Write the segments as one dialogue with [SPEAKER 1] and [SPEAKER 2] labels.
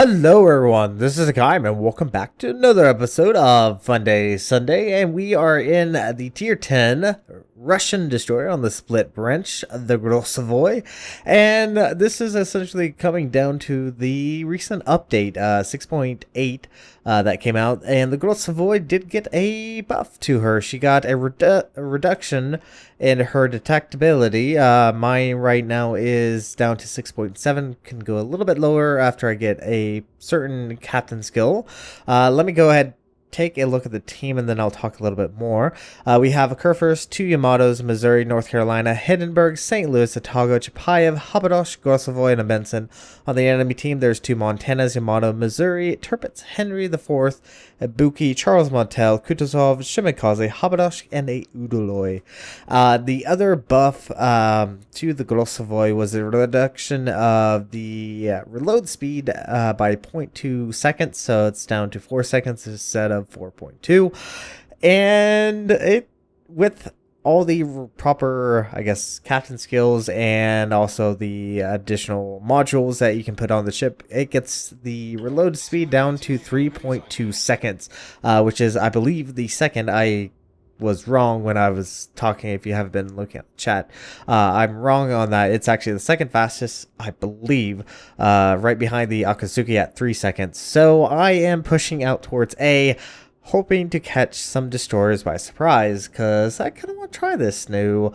[SPEAKER 1] Hello everyone, this is Hakaym and welcome back to another episode of Funday Sunday, and we are in the tier 10 Russian destroyer on the split branch, the Grozovoi, and this is essentially coming down to the recent update, 6.8 that came out, and the Grozovoi did get a buff to her. She got a reduction in her detectability. Mine right now is down to 6.7, can go a little bit lower after I get a certain captain skill. Let me go ahead, take a look at the team, and then I'll talk a little bit more. We have a Kurfürst, 2 Yamatos, Missouri, North Carolina, Hindenburg, St. Louis, Otago, Chapayev, Habadosh, Grozovoi, and a Benson. On the enemy team, there's 2 Montanas, Yamato, Missouri, Tirpitz, Henry IV, Ibuki, Charles Montel, Kutuzov, Shimikaze, Habadosh, and a Udaloi. The other buff to the Grozovoi was a reduction of the reload speed by 0.2 seconds, so it's down to 4 seconds instead of 4.2, and it with all the proper, I guess, captain skills and also the additional modules that you can put on the ship, it gets the reload speed down to 3.2 seconds, which is, I believe, the second. I was wrong when I was talking. If you haven't been looking at the chat, I'm wrong on that. It's actually the second fastest, I believe, right behind the Akatsuki at 3 seconds. So I am pushing out towards A, hoping to catch some destroyers by surprise, because I kind of want to try this new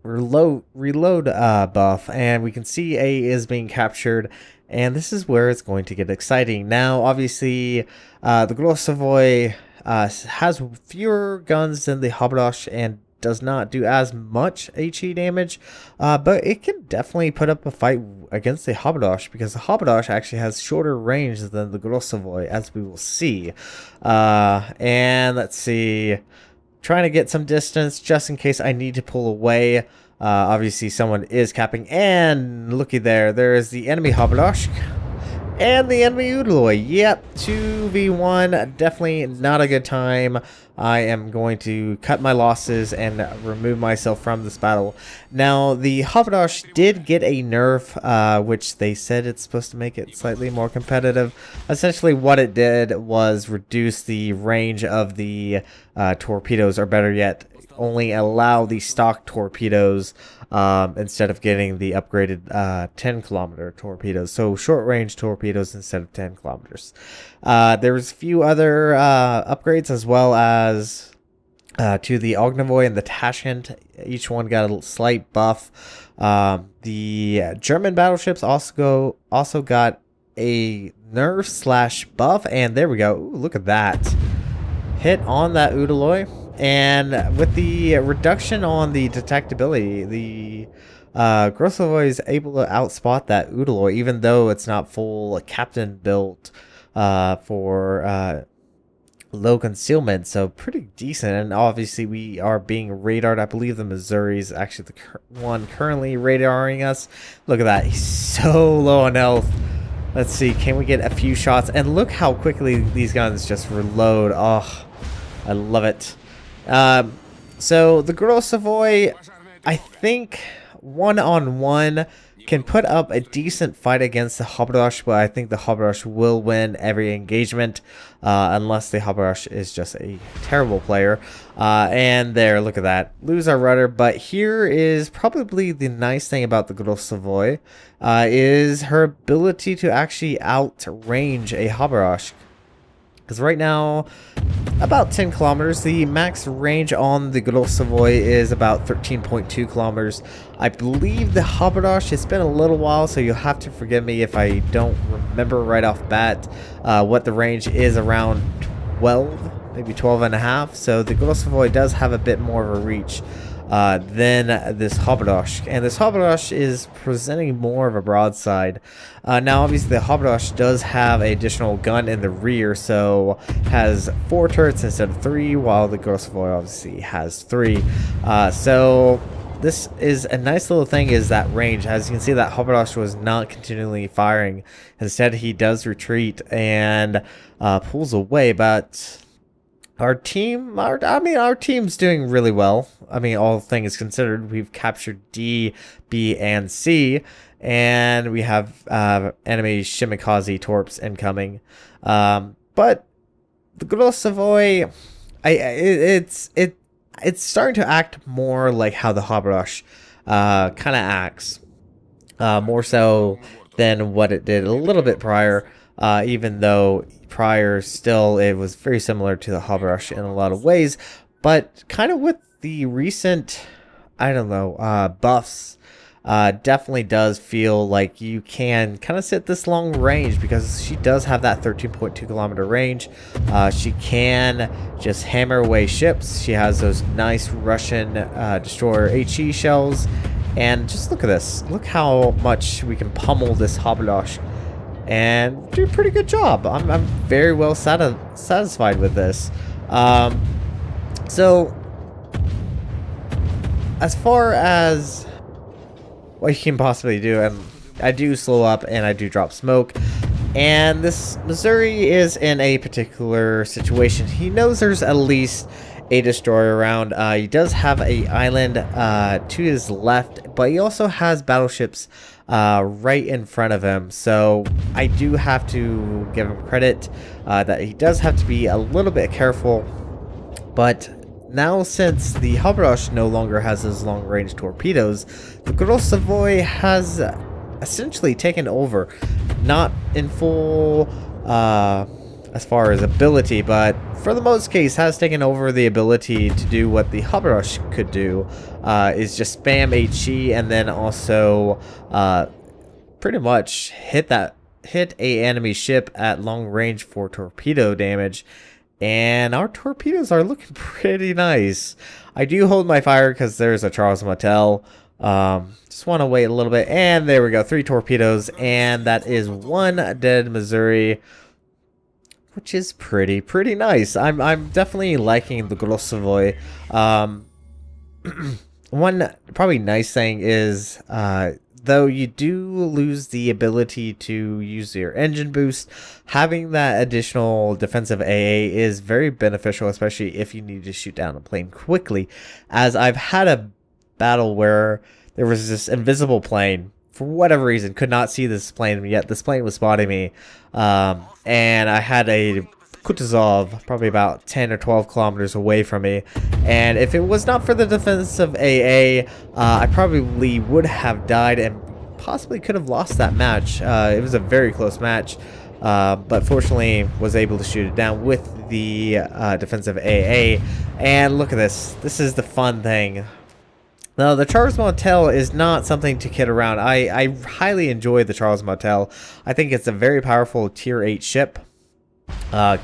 [SPEAKER 1] reload buff. And we can see A is being captured, and this is where it's going to get exciting. Now, obviously, the Grozovoi has fewer guns than the Habadosh and does not do as much HE damage, but it can definitely put up a fight against the Habadosh, because the Habadosh actually has shorter range than the Grozovoi, as we will see. And let's see, trying to get some distance just in case I need to pull away. Obviously someone is capping, and looky there is the enemy Habadosh and the enemy Udaloi. Yep, 2v1, definitely not a good time. I am going to cut my losses and remove myself from this battle. Now, the Habadosh did get a nerf, which they said it's supposed to make it slightly more competitive. Essentially, what it did was reduce the range of the torpedoes, or better yet, only allow the stock torpedoes instead of getting the upgraded 10 kilometer torpedoes. So short range torpedoes instead of 10 kilometers. There was a few other upgrades as well as to the Ognavoy and the Tashkent. Each one got a slight buff. The German battleships also got a nerf / buff, and there we go. Ooh, look at that hit on that Udaloi. And with the reduction on the detectability, the Grozovoi is able to outspot that Udaloi, even though it's not full captain built for low concealment. So pretty decent. And obviously we are being radared. I believe the Missouri is actually the one currently radaring us. Look at that. He's so low on health. Let's see. Can we get a few shots? And look how quickly these guns just reload. Oh, I love it. So the Grozovoi, I think one-on-one can put up a decent fight against the Habadosh, but I think the Habadosh will win every engagement, unless the Habadosh is just a terrible player. And there, look at that, lose our rudder. But here is probably the nice thing about the Grozovoi, is her ability to actually outrange a Habadosh. Because right now, about 10 kilometers. The max range on the Grozovoi is about 13.2 kilometers. I believe the Habadosh, it's been a little while, so you'll have to forgive me if I don't remember right off bat what the range is, around 12, maybe 12 and a half. So the Grozovoi does have a bit more of a reach than this Habadosh, and this Habadosh is presenting more of a broadside. Now obviously the Habadosh does have an additional gun in the rear, so has 4 turrets instead of 3, while the Grozovoi obviously has 3. So this is a nice little thing, is that range. As you can see, that Habadosh was not continually firing. Instead he does retreat and pulls away, but our team's doing really well. I mean, all things considered, we've captured D, B, and C, and we have enemy Shimikaze Torps incoming. But the Grozovoi, it's starting to act more like how the Habrash kind of acts, more so than what it did a little bit prior. Even though prior still it was very similar to the Habrash in a lot of ways, but kind of with the recent, I don't know, buffs, definitely does feel like you can kind of sit this long range because she does have that 13.2 kilometer range. She can just hammer away ships. She has those nice Russian destroyer HE shells, and just look at this. Look how much we can pummel this Habrash and do a pretty good job. I'm very well satisfied with this. So as far as what you can possibly do, and I do slow up and I do drop smoke, and this Missouri is in a particular situation. He knows there's at least a destroyer around. He does have a island to his left, but he also has battleships right in front of him. So I do have to give him credit that he does have to be a little bit careful. But now, since the Habrash no longer has those long-range torpedoes, the Grozovoi has essentially taken over. Not in full as far as ability, but for the most case has taken over the ability to do what the Habrash could do, is just spam HE and then also pretty much hit a enemy ship at long range for torpedo damage. And our torpedoes are looking pretty nice. I do hold my fire because there's a Charles Martel. Just want to wait a little bit, and there we go, 3 torpedoes, and that is 1 dead Missouri, which is pretty nice. I'm definitely liking the Grozovoi. One probably nice thing is though you do lose the ability to use your engine boost, having that additional defensive AA is very beneficial, especially if you need to shoot down a plane quickly. As I've had a battle where there was this invisible plane, for whatever reason, could not see this plane, yet this plane was spotting me, and I had a Kutuzov probably about 10 or 12 kilometers away from me, and if it was not for the defensive AA, I probably would have died and possibly could have lost that match. It was a very close match, but fortunately was able to shoot it down with the defensive AA. And look at this. This is the fun thing. Now, the Charles Martel is not something to kid around. I highly enjoy the Charles Martel. I think it's a very powerful tier 8 ship.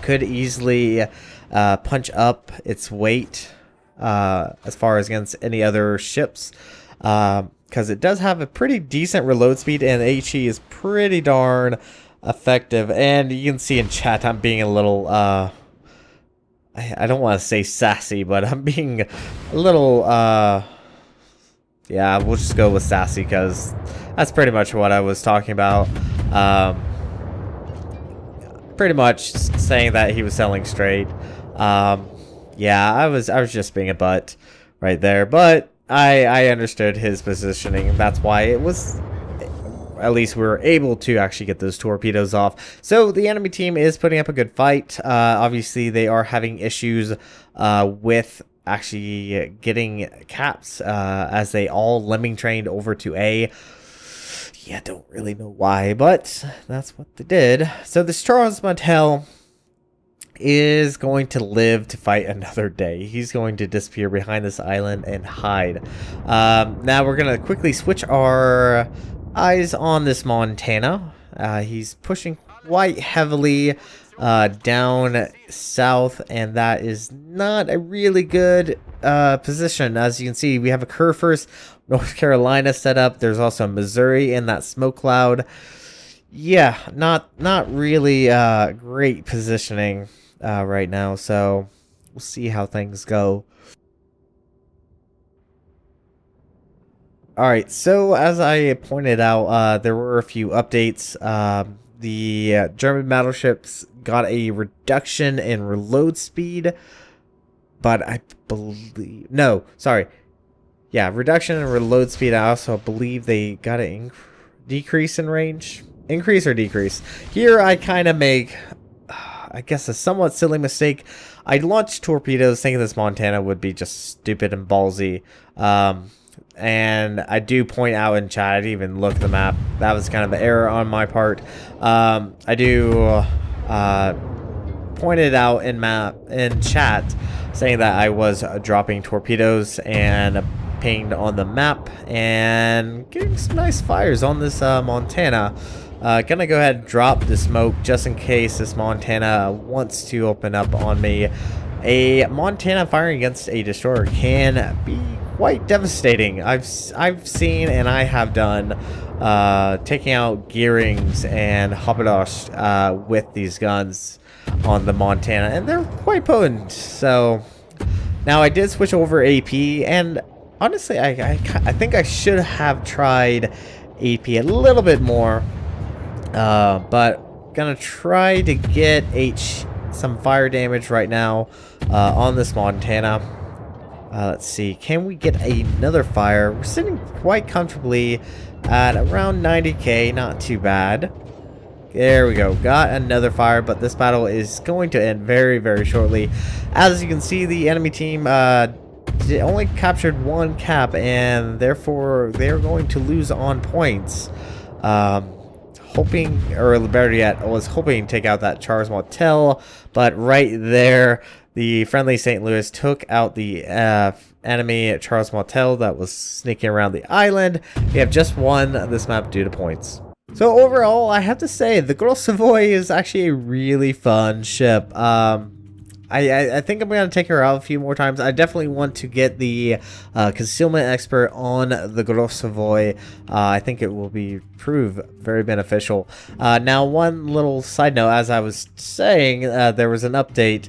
[SPEAKER 1] Could easily punch up its weight as far as against any other ships, because it does have a pretty decent reload speed, and HE is pretty darn effective. And you can see in chat I'm being a little I don't want to say sassy, but I'm being a little yeah, we'll just go with sassy because that's pretty much what I was talking about. Pretty much saying that he was selling straight. Yeah, I was just being a butt right there, but I understood his positioning. That's why it was, at least we were able to actually get those torpedoes off. So the enemy team is putting up a good fight. Obviously they are having issues with actually getting caps, as they all lemming trained over to A. Yeah, don't really know why, but that's what they did. So this Charles Martel is going to live to fight another day. He's going to disappear behind this island and hide. Now we're going to quickly switch our eyes on this Montana. He's pushing quite heavily down south, and that is not a really good position. As you can see, we have a curve first, North Carolina set up. There's also Missouri in that smoke cloud. Yeah, not really great positioning right now, so we'll see how things go. Alright, so as I pointed out, there were a few updates. The German battleships got a reduction in reload speed. but I believe, no, sorry. Yeah, reduction in reload speed. I also believe they got an decrease in range. Increase or decrease. Here I kind of make, I guess, a somewhat silly mistake. I launched torpedoes thinking this Montana would be just stupid and ballsy. And I do point out in chat, I didn't even look at the map. That was kind of an error on my part. I do pointed out in chat saying that I was dropping torpedoes and pinged on the map and getting some nice fires on this Montana. Gonna go ahead and drop the smoke just in case this Montana wants to open up on me. A Montana firing against a destroyer can be quite devastating. I've seen and I have done taking out gearings and haberdash with these guns on the Montana, and they're quite potent. So now I did switch over AP, and honestly I think I should have tried AP a little bit more, but gonna try to get some fire damage right now on this Montana. Let's see, can we get another fire? We're sitting quite comfortably at around 90k, not too bad. There we go, got another fire, but this battle is going to end very, very shortly. As you can see, the enemy team only captured one cap, and therefore they're going to lose on points. Hoping, or better yet, I was hoping to take out that Charles Martel, but right there, the friendly St. Louis took out the enemy Charles Martel that was sneaking around the island. We have just won this map due to points. So overall, I have to say, the Grozovoi is actually a really fun ship. I think I'm going to take her out a few more times. I definitely want to get the concealment expert on the Grozovoi. I think it will prove very beneficial. Now, one little side note, as I was saying, there was an update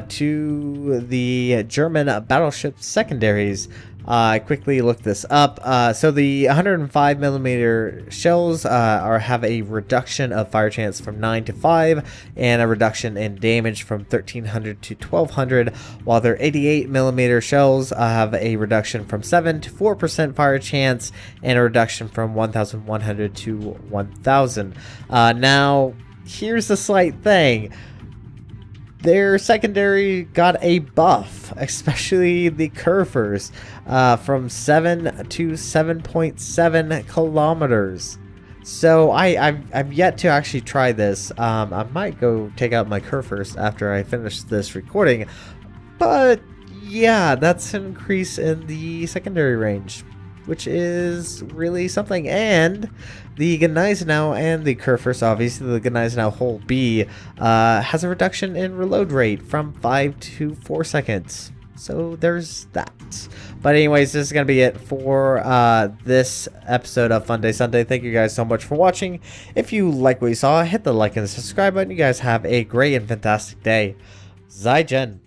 [SPEAKER 1] to the German battleship secondaries. I quickly looked this up. So the 105mm shells have a reduction of fire chance from 9 to 5, and a reduction in damage from 1300 to 1200, while their 88mm shells have a reduction from 7 to 4% fire chance, and a reduction from 1100 to 1000. Now, here's the slight thing. Their secondary got a buff, especially the curvers, from 7 to 7.7 kilometers. So I've yet to actually try this. I might go take out my curvers after I finish this recording. But yeah, that's an increase in the secondary range, which is really something. And the Gneisenau and the Curvers, obviously the Gneisenau Hull B, has a reduction in reload rate from 5 to 4 seconds. So there's that. But anyways, this is going to be it for this episode of Funday Sunday. Thank you guys so much for watching. If you like what you saw, hit the like and subscribe button. You guys have a great and fantastic day. Zai Jen.